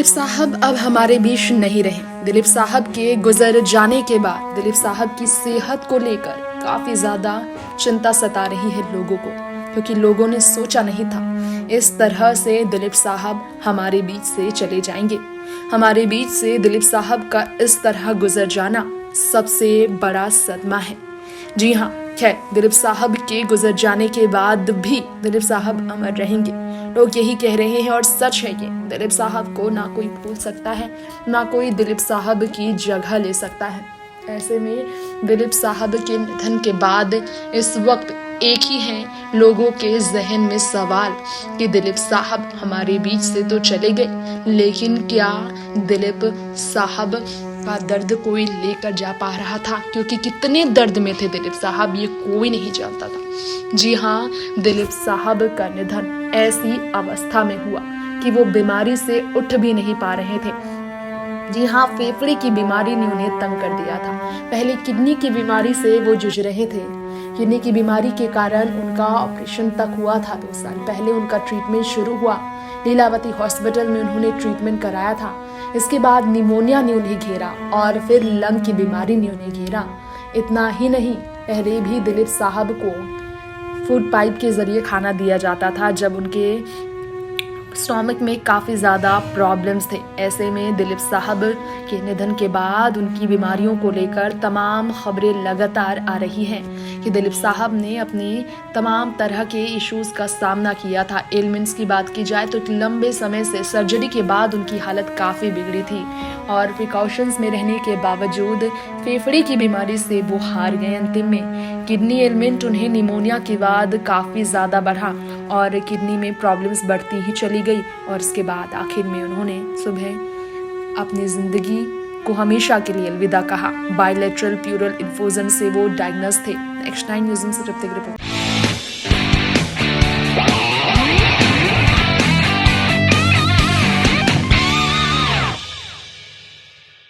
साहब अब हमारे बीच नहीं रहे। दिलीप साहब के गुजर जाने के बाद दिलीप साहब की सेहत को लेकर काफ़ी ज़्यादा चिंता सता रही है लोगों को, क्योंकि लोगों ने सोचा नहीं था इस तरह से दिलीप साहब हमारे बीच से चले जाएंगे। हमारे बीच से दिलीप साहब का इस तरह गुजर जाना सबसे बड़ा सदमा है। जी हाँ, खैर दिलीप साहब के गुजर जाने के बाद भी दिलीप साहब अमर रहेंगे। लोग यही कह रहे हैं और सच है ये। दिलीप साहब को ना कोई भूल सकता है, ना कोई दिलीप साहब की जगह ले सकता है। ऐसे में दिलीप साहब के निधन के बाद इस वक्त एक ही है लोगों के जहन में सवाल कि दिलीप साहब हमारे बीच से तो चले गए, लेकिन क्या दिलीप साहब का दर्द कोई लेकर जा पा रहा था? क्योंकि कितने दर्द में थे दिलीप साहब, ये कोई नहीं जानता था। जी हाँ, दिलीप साहब का निधन ऐसी अवस्था में हुआ कि वो बीमारी से उठ भी नहीं पा रहे थे। जी हाँ, फेफड़े की बीमारी ने उन्हें तंग कर दिया था। पहले किडनी की बीमारी से वो जूझ रहे थे। किडनी की बीमारी के कारण उनका ऑपरेशन तक हुआ था। 2 साल पहले उनका ट्रीटमेंट शुरू हुआ। लीलावती हॉस्पिटल में उन्होंने ट्रीटमेंट कराया था। इसके बाद निमोनिया ने उन्हें घेरा और फिर लंग की बीमारी ने उन्हें घेरा। इतना ही नहीं, पहले भी दिलीप साहब को फूड पाइप के जरिए खाना दिया जाता था जब उनके स्टोमक में काफ़ी ज़्यादा प्रॉब्लम्स थे। ऐसे में दिलीप साहब के निधन के बाद उनकी बीमारियों को लेकर तमाम खबरें लगातार आ रही हैं कि दिलीप साहब ने अपने तमाम तरह के इश्यूज़ का सामना किया था। एलिमेंट्स की बात की जाए तो एक लंबे समय से सर्जरी के बाद उनकी हालत काफ़ी बिगड़ी थी और प्रिकॉशंस में रहने के बावजूद फेफड़े की बीमारी से वो हार गए। अंतिम में किडनी एलिमेंट उन्हें निमोनिया के बाद काफ़ी ज़्यादा बढ़ा और किडनी में प्रॉब्लम्स बढ़ती ही चली गई और इसके बाद आखिर में उन्होंने सुबह अपनी ज़िंदगी को हमेशा के लिए अलविदा कहा। बायलैटरल प्लूरल इन्फोजन से वो डायग्नोस थे। नेक्स्ट 9 न्यूज़ से रिपोर्ट।